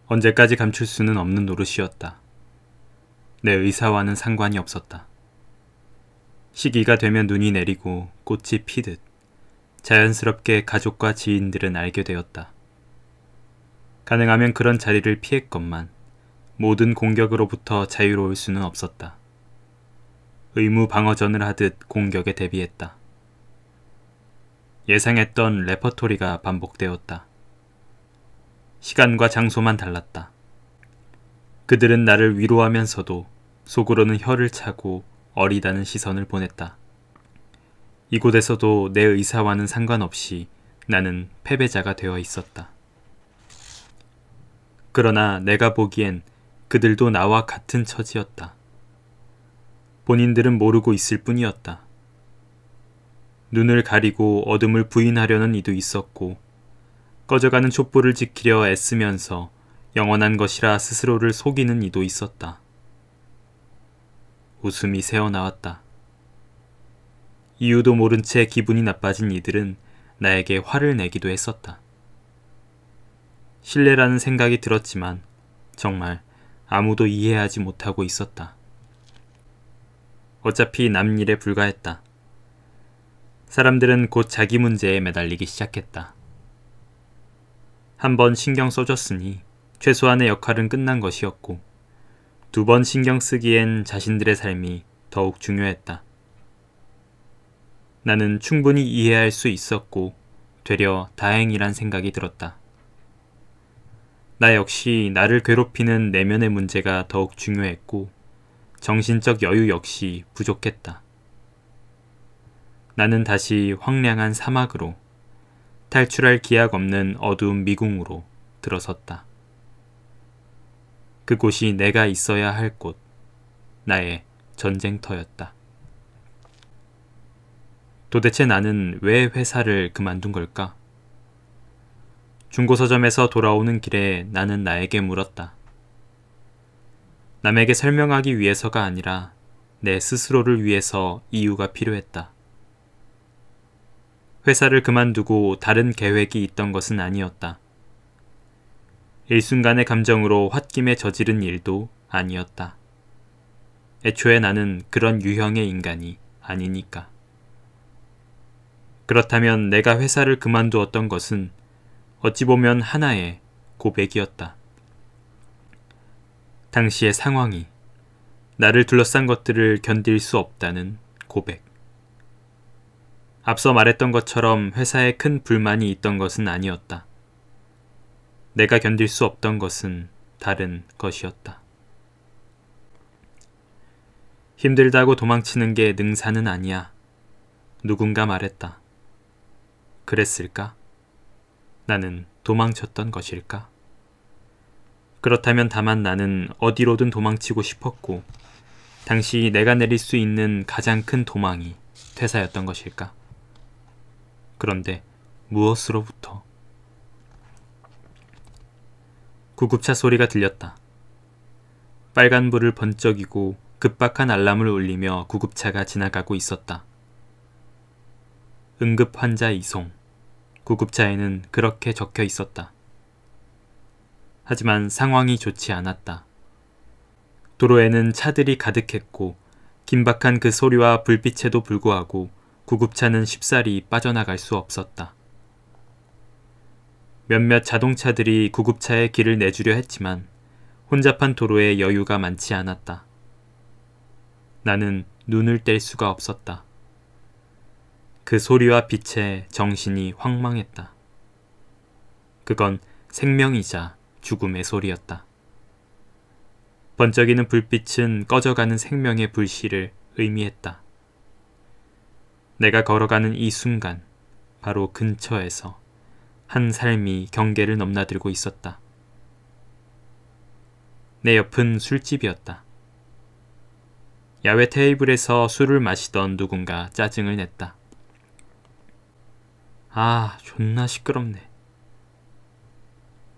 언제까지 감출 수는 없는 노릇이었다. 내 의사와는 상관이 없었다. 시기가 되면 눈이 내리고 꽃이 피듯 자연스럽게 가족과 지인들은 알게 되었다. 가능하면 그런 자리를 피했건만 모든 공격으로부터 자유로울 수는 없었다. 의무 방어전을 하듯 공격에 대비했다. 예상했던 레퍼토리가 반복되었다. 시간과 장소만 달랐다. 그들은 나를 위로하면서도 속으로는 혀를 차고 어리다는 시선을 보냈다. 이곳에서도 내 의사와는 상관없이 나는 패배자가 되어 있었다. 그러나 내가 보기엔 그들도 나와 같은 처지였다. 본인들은 모르고 있을 뿐이었다. 눈을 가리고 어둠을 부인하려는 이도 있었고 꺼져가는 촛불을 지키려 애쓰면서 영원한 것이라 스스로를 속이는 이도 있었다. 웃음이 새어나왔다. 이유도 모른 채 기분이 나빠진 이들은 나에게 화를 내기도 했었다. 실례라는 생각이 들었지만 정말 아무도 이해하지 못하고 있었다. 어차피 남 일에 불과했다. 사람들은 곧 자기 문제에 매달리기 시작했다. 한 번 신경 써줬으니 최소한의 역할은 끝난 것이었고 2번 신경 쓰기엔 자신들의 삶이 더욱 중요했다. 나는 충분히 이해할 수 있었고 되려 다행이란 생각이 들었다. 나 역시 나를 괴롭히는 내면의 문제가 더욱 중요했고 정신적 여유 역시 부족했다. 나는 다시 황량한 사막으로 탈출할 기약 없는 어두운 미궁으로 들어섰다. 그곳이 내가 있어야 할 곳, 나의 전쟁터였다. 도대체 나는 왜 회사를 그만둔 걸까? 중고서점에서 돌아오는 길에 나는 나에게 물었다. 남에게 설명하기 위해서가 아니라 내 스스로를 위해서 이유가 필요했다. 회사를 그만두고 다른 계획이 있던 것은 아니었다. 일순간의 감정으로 홧김에 저지른 일도 아니었다. 애초에 나는 그런 유형의 인간이 아니니까. 그렇다면 내가 회사를 그만두었던 것은 어찌 보면 하나의 고백이었다. 당시의 상황이 나를 둘러싼 것들을 견딜 수 없다는 고백. 앞서 말했던 것처럼 회사에 큰 불만이 있던 것은 아니었다. 내가 견딜 수 없던 것은 다른 것이었다. 힘들다고 도망치는 게 능사는 아니야. 누군가 말했다. 그랬을까? 나는 도망쳤던 것일까? 그렇다면 다만 나는 어디로든 도망치고 싶었고 당시 내가 내릴 수 있는 가장 큰 도망이 퇴사였던 것일까? 그런데 무엇으로부터? 구급차 소리가 들렸다. 빨간불을 번쩍이고 급박한 알람을 울리며 구급차가 지나가고 있었다. 응급 환자 이송. 구급차에는 그렇게 적혀 있었다. 하지만 상황이 좋지 않았다. 도로에는 차들이 가득했고 긴박한 그 소리와 불빛에도 불구하고 구급차는 쉽사리 빠져나갈 수 없었다. 몇몇 자동차들이 구급차에 길을 내주려 했지만 혼잡한 도로에 여유가 많지 않았다. 나는 눈을 뗄 수가 없었다. 그 소리와 빛에 정신이 황망했다. 그건 생명이자 죽음의 소리였다. 번쩍이는 불빛은 꺼져가는 생명의 불씨를 의미했다. 내가 걸어가는 이 순간 바로 근처에서 한 삶이 경계를 넘나들고 있었다. 내 옆은 술집이었다. 야외 테이블에서 술을 마시던 누군가 짜증을 냈다. 아, 존나 시끄럽네.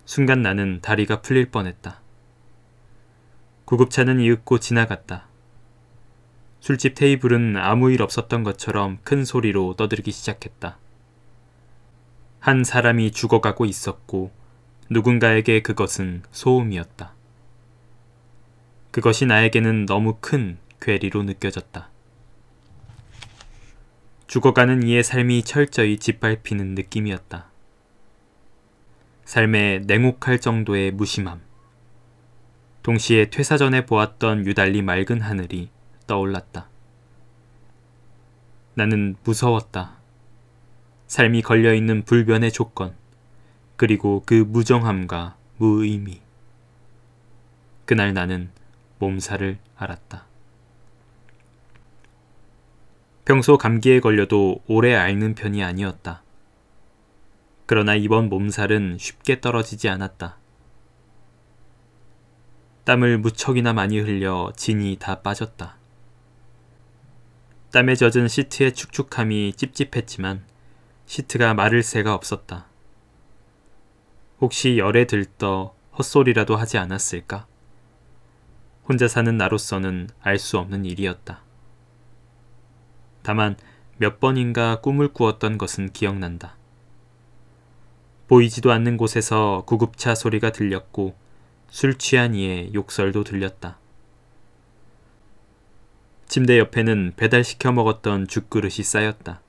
순간 나는 다리가 풀릴 뻔했다. 구급차는 이윽고 지나갔다. 술집 테이블은 아무 일 없었던 것처럼 큰 소리로 떠들기 시작했다. 한 사람이 죽어가고 있었고 누군가에게 그것은 소음이었다. 그것이 나에게는 너무 큰 괴리로 느껴졌다. 죽어가는 이의 삶이 철저히 짓밟히는 느낌이었다. 삶에 냉혹할 정도의 무심함. 동시에 퇴사 전에 보았던 유달리 맑은 하늘이 떠올랐다. 나는 무서웠다. 삶이 걸려있는 불변의 조건, 그리고 그 무정함과 무의미. 그날 나는 몸살을 앓았다. 평소 감기에 걸려도 오래 앓는 편이 아니었다. 그러나 이번 몸살은 쉽게 떨어지지 않았다. 땀을 무척이나 많이 흘려 진이 다 빠졌다. 땀에 젖은 시트의 축축함이 찝찝했지만 시트가 마를 새가 없었다. 혹시 열에 들떠 헛소리라도 하지 않았을까? 혼자 사는 나로서는 알 수 없는 일이었다. 다만 몇 번인가 꿈을 꾸었던 것은 기억난다. 보이지도 않는 곳에서 구급차 소리가 들렸고 술 취한 이의 욕설도 들렸다. 침대 옆에는 배달시켜 먹었던 죽그릇이 쌓였다.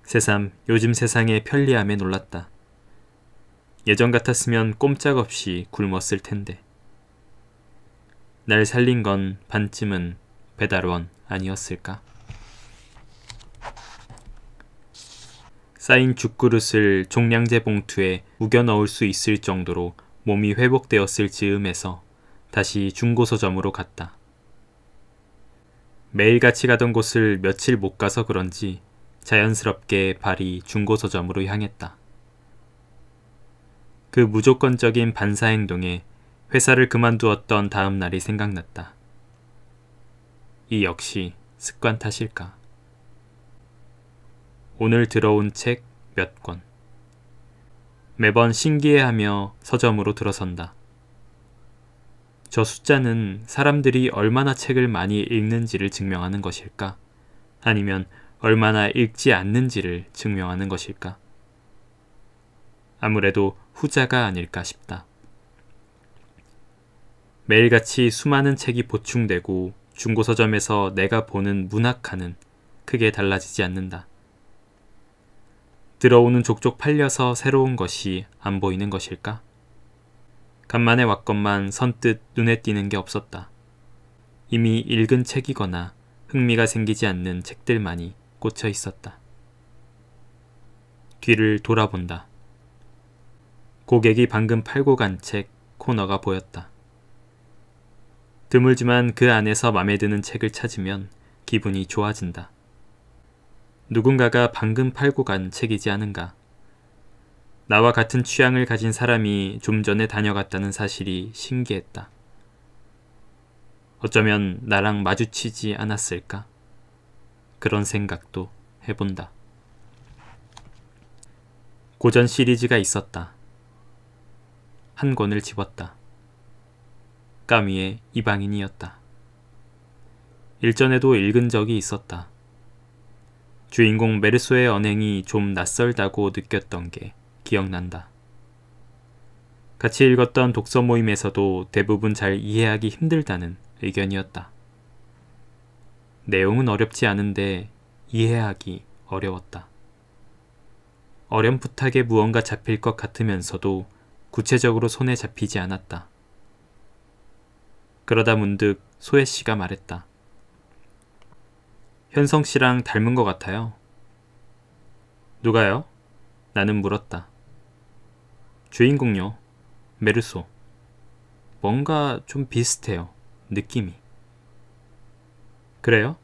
새삼 요즘 세상의 편리함에 놀랐다. 예전 같았으면 꼼짝없이 굶었을 텐데. 날 살린 건 반쯤은 배달원 아니었을까? 쌓인 죽그릇을 종량제 봉투에 우겨 넣을 수 있을 정도로 몸이 회복되었을 즈음에서 다시 중고서점으로 갔다. 매일같이 가던 곳을 며칠 못 가서 그런지 자연스럽게 발이 중고서점으로 향했다. 그 무조건적인 반사행동에 회사를 그만두었던 다음 날이 생각났다. 이 역시 습관 탓일까? 오늘 들어온 책 몇 권. 매번 신기해하며 서점으로 들어선다. 저 숫자는 사람들이 얼마나 책을 많이 읽는지를 증명하는 것일까? 아니면 얼마나 읽지 않는지를 증명하는 것일까? 아무래도 후자가 아닐까 싶다. 매일같이 수많은 책이 보충되고 중고서점에서 내가 보는 문학화는 크게 달라지지 않는다. 들어오는 족족 팔려서 새로운 것이 안 보이는 것일까? 간만에 왔건만 선뜻 눈에 띄는 게 없었다. 이미 읽은 책이거나 흥미가 생기지 않는 책들만이 꽂혀 있었다. 뒤를 돌아본다. 고객이 방금 팔고 간 책 코너가 보였다. 드물지만 그 안에서 맘에 드는 책을 찾으면 기분이 좋아진다. 누군가가 방금 팔고 간 책이지 않은가? 나와 같은 취향을 가진 사람이 좀 전에 다녀갔다는 사실이 신기했다. 어쩌면 나랑 마주치지 않았을까? 그런 생각도 해본다. 고전 시리즈가 있었다. 한 권을 집었다. 까미의 이방인이었다. 일전에도 읽은 적이 있었다. 주인공 메르소의 언행이 좀 낯설다고 느꼈던 게 기억난다. 같이 읽었던 독서 모임에서도 대부분 잘 이해하기 힘들다는 의견이었다. 내용은 어렵지 않은데 이해하기 어려웠다. 어렴풋하게 무언가 잡힐 것 같으면서도 구체적으로 손에 잡히지 않았다. 그러다 문득 소혜 씨가 말했다. 현성 씨랑 닮은 것 같아요. 누가요? 나는 물었다. 주인공요. 메르소. 뭔가 좀 비슷해요. 느낌이. 그래요?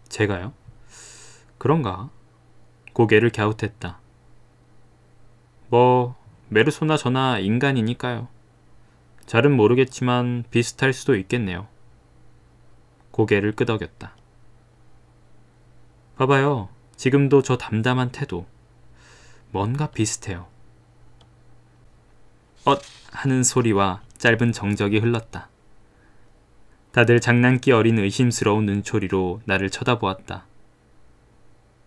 제가요? 그런가? 고개를 갸웃했다. 메르소나 저나 인간이니까요. 잘은 모르겠지만 비슷할 수도 있겠네요. 고개를 끄덕였다. 봐봐요. 지금도 저 담담한 태도. 뭔가 비슷해요. 하는 소리와 짧은 정적이 흘렀다. 다들 장난기 어린 의심스러운 눈초리로 나를 쳐다보았다.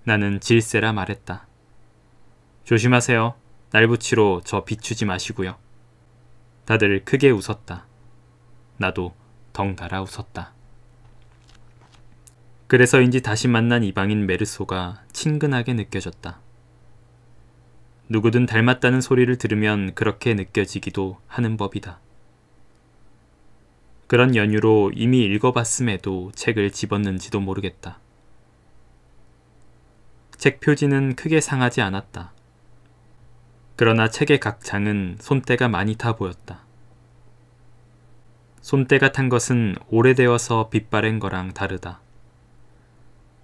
나는 질세라 말했다. 조심하세요. 날붙이로 저 비추지 마시고요. 다들 크게 웃었다. 나도 덩달아 웃었다. 그래서인지 다시 만난 이방인 메르소가 친근하게 느껴졌다. 누구든 닮았다는 소리를 들으면 그렇게 느껴지기도 하는 법이다. 그런 연유로 이미 읽어봤음에도 책을 집었는지도 모르겠다. 책 표지는 크게 상하지 않았다. 그러나 책의 각 장은 손때가 많이 타 보였다. 손때가 탄 것은 오래되어서 빛바랜 거랑 다르다.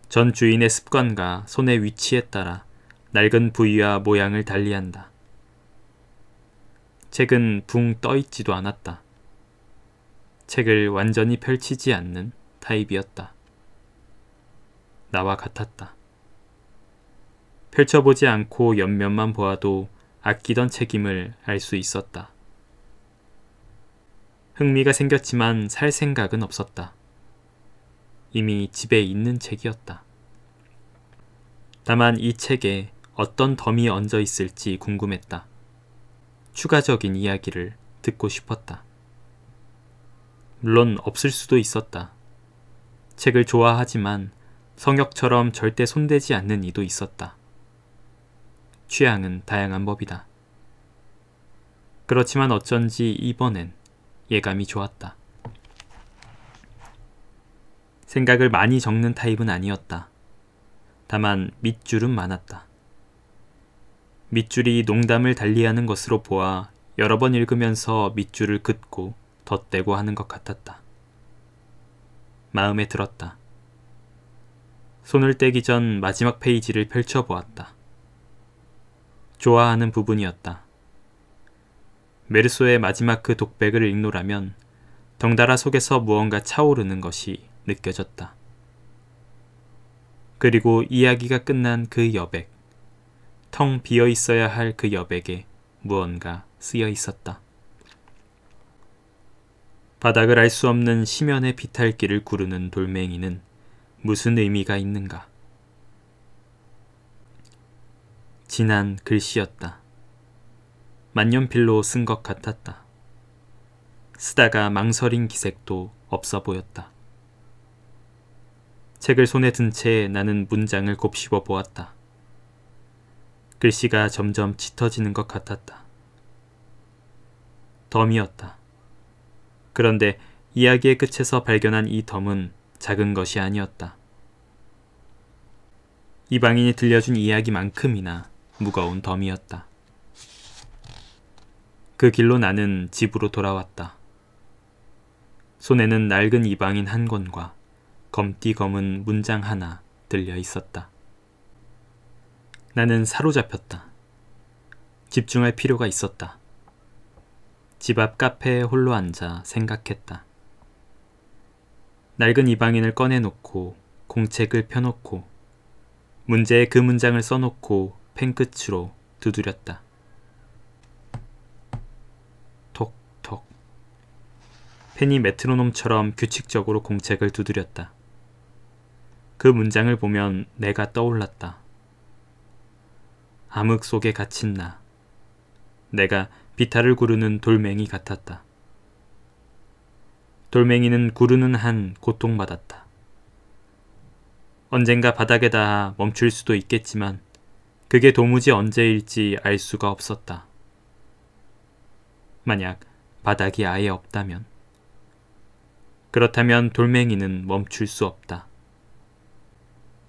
전 주인의 습관과 손의 위치에 따라 낡은 부위와 모양을 달리한다. 책은 붕 떠있지도 않았다. 책을 완전히 펼치지 않는 타입이었다. 나와 같았다. 펼쳐보지 않고 옆면만 보아도 아끼던 책임을 알 수 있었다. 흥미가 생겼지만 살 생각은 없었다. 이미 집에 있는 책이었다. 다만 이 책에 어떤 덤이 얹어 있을지 궁금했다. 추가적인 이야기를 듣고 싶었다. 물론 없을 수도 있었다. 책을 좋아하지만 성역처럼 절대 손대지 않는 이도 있었다. 취향은 다양한 법이다. 그렇지만 어쩐지 이번엔 예감이 좋았다. 생각을 많이 적는 타입은 아니었다. 다만 밑줄은 많았다. 밑줄이 농담을 달리하는 것으로 보아 여러 번 읽으면서 밑줄을 긋고 덧대고 하는 것 같았다. 마음에 들었다. 손을 떼기 전 마지막 페이지를 펼쳐보았다. 좋아하는 부분이었다. 메르소의 마지막 그 독백을 읽노라면 덩달아 속에서 무언가 차오르는 것이 느껴졌다. 그리고 이야기가 끝난 그 여백, 텅 비어 있어야 할 그 여백에 무언가 쓰여 있었다. 바닥을 알 수 없는 심연의 비탈길을 구르는 돌멩이는 무슨 의미가 있는가? 진한 글씨였다. 만년필로 쓴 것 같았다. 쓰다가 망설인 기색도 없어 보였다. 책을 손에 든 채 나는 문장을 곱씹어 보았다. 글씨가 점점 짙어지는 것 같았다. 덤이었다. 그런데 이야기의 끝에서 발견한 이 덤은 작은 것이 아니었다. 이방인이 들려준 이야기만큼이나 무거운 덤이었다. 그 길로 나는 집으로 돌아왔다. 손에는 낡은 이방인 한 권과 검디 검은 문장 하나 들려 있었다. 나는 사로잡혔다. 집중할 필요가 있었다. 집 앞 카페에 홀로 앉아 생각했다. 낡은 이방인을 꺼내놓고 공책을 펴놓고 문제에 그 문장을 써놓고 펜끝으로 두드렸다. 톡톡. 펜이 메트로놈처럼 규칙적으로 공책을 두드렸다. 그 문장을 보면 내가 떠올랐다. 암흑 속에 갇힌 나. 내가 비탈을 구르는 돌멩이 같았다. 돌멩이는 구르는 한 고통받았다. 언젠가 바닥에 닿아 멈출 수도 있겠지만 그게 도무지 언제일지 알 수가 없었다. 만약 바닥이 아예 없다면, 그렇다면 돌멩이는 멈출 수 없다.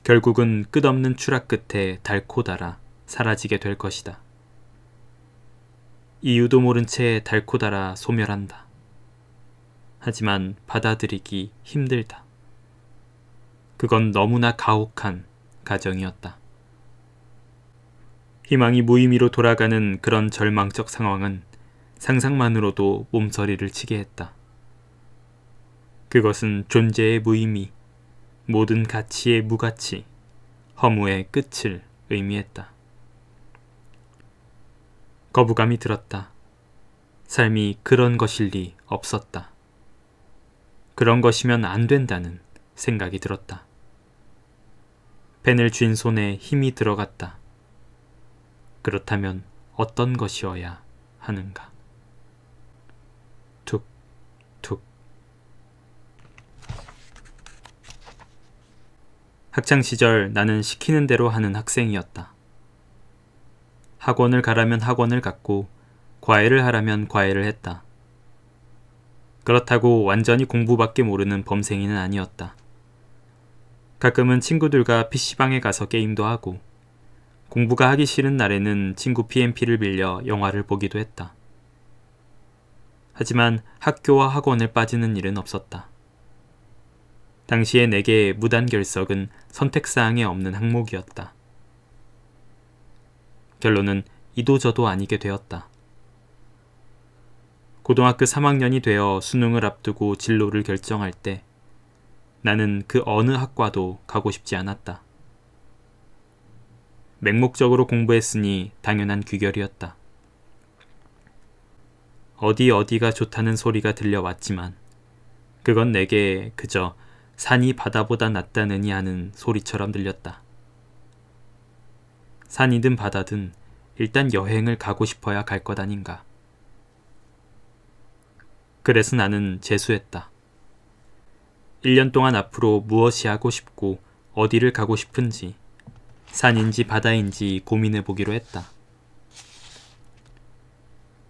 결국은 끝없는 추락 끝에 닳고 닳아 사라지게 될 것이다. 이유도 모른 채 닳고 닳아 소멸한다. 하지만 받아들이기 힘들다. 그건 너무나 가혹한 가정이었다. 희망이 무의미로 돌아가는 그런 절망적 상황은 상상만으로도 몸서리를 치게 했다. 그것은 존재의 무의미, 모든 가치의 무가치, 허무의 끝을 의미했다. 거부감이 들었다. 삶이 그런 것일 리 없었다. 그런 것이면 안 된다는 생각이 들었다. 펜을 쥔 손에 힘이 들어갔다. 그렇다면 어떤 것이어야 하는가? 툭, 툭. 학창시절 나는 시키는 대로 하는 학생이었다. 학원을 가라면 학원을 갔고 과외를 하라면 과외를 했다. 그렇다고 완전히 공부밖에 모르는 범생이는 아니었다. 가끔은 친구들과 PC방에 가서 게임도 하고 공부가 하기 싫은 날에는 친구 PMP를 빌려 영화를 보기도 했다. 하지만 학교와 학원을 빠지는 일은 없었다. 당시에 내게 무단결석은 선택사항에 없는 항목이었다. 결론은 이도저도 아니게 되었다. 고등학교 3학년이 되어 수능을 앞두고 진로를 결정할 때 나는 그 어느 학과도 가고 싶지 않았다. 맹목적으로 공부했으니 당연한 귀결이었다. 어디가 좋다는 소리가 들려왔지만 그건 내게 그저 산이 바다보다 낫다느니 하는 소리처럼 들렸다. 산이든 바다든 일단 여행을 가고 싶어야 갈 것 아닌가. 그래서 나는 재수했다. 1년 동안 앞으로 무엇이 하고 싶고 어디를 가고 싶은지 산인지 바다인지 고민해 보기로 했다.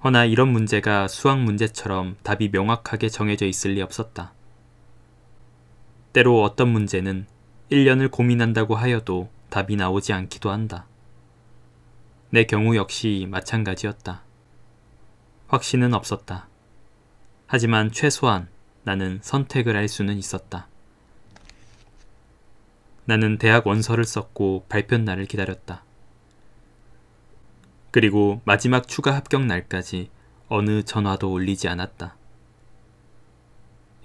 허나 이런 문제가 수학 문제처럼 답이 명확하게 정해져 있을 리 없었다. 때로 어떤 문제는 1년을 고민한다고 하여도 답이 나오지 않기도 한다. 내 경우 역시 마찬가지였다. 확신은 없었다. 하지만 최소한 나는 선택을 할 수는 있었다. 나는 대학 원서를 썼고 발표 날을 기다렸다. 그리고 마지막 추가 합격 날까지 어느 전화도 울리지 않았다.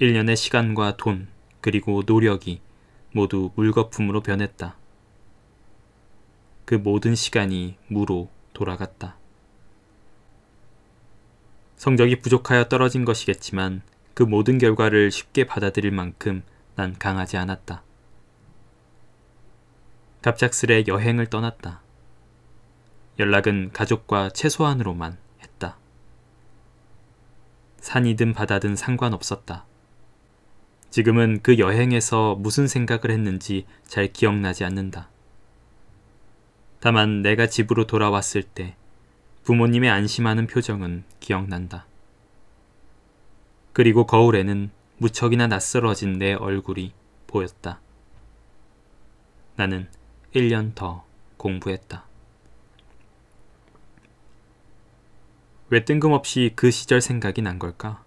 1년의 시간과 돈, 그리고 노력이 모두 물거품으로 변했다. 그 모든 시간이 무로 돌아갔다. 성적이 부족하여 떨어진 것이겠지만 그 모든 결과를 쉽게 받아들일 만큼 난 강하지 않았다. 갑작스레 여행을 떠났다. 연락은 가족과 최소한으로만 했다. 산이든 바다든 상관없었다. 지금은 그 여행에서 무슨 생각을 했는지 잘 기억나지 않는다. 다만 내가 집으로 돌아왔을 때 부모님의 안심하는 표정은 기억난다. 그리고 거울에는 무척이나 낯설어진 내 얼굴이 보였다. 나는 1년 더 공부했다. 왜 뜬금없이 그 시절 생각이 난 걸까?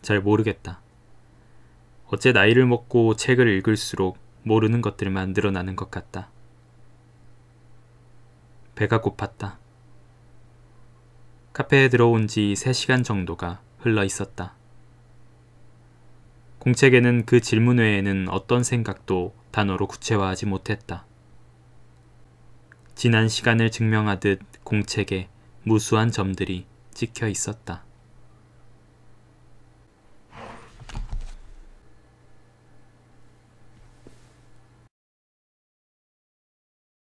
잘 모르겠다. 어째 나이를 먹고 책을 읽을수록 모르는 것들만 늘어나는 것 같다. 배가 고팠다. 카페에 들어온 지 3시간 정도가 흘러 있었다. 공책에는 그 질문 외에는 어떤 생각도 단어로 구체화하지 못했다. 지난 시간을 증명하듯 공책에 무수한 점들이 찍혀 있었다.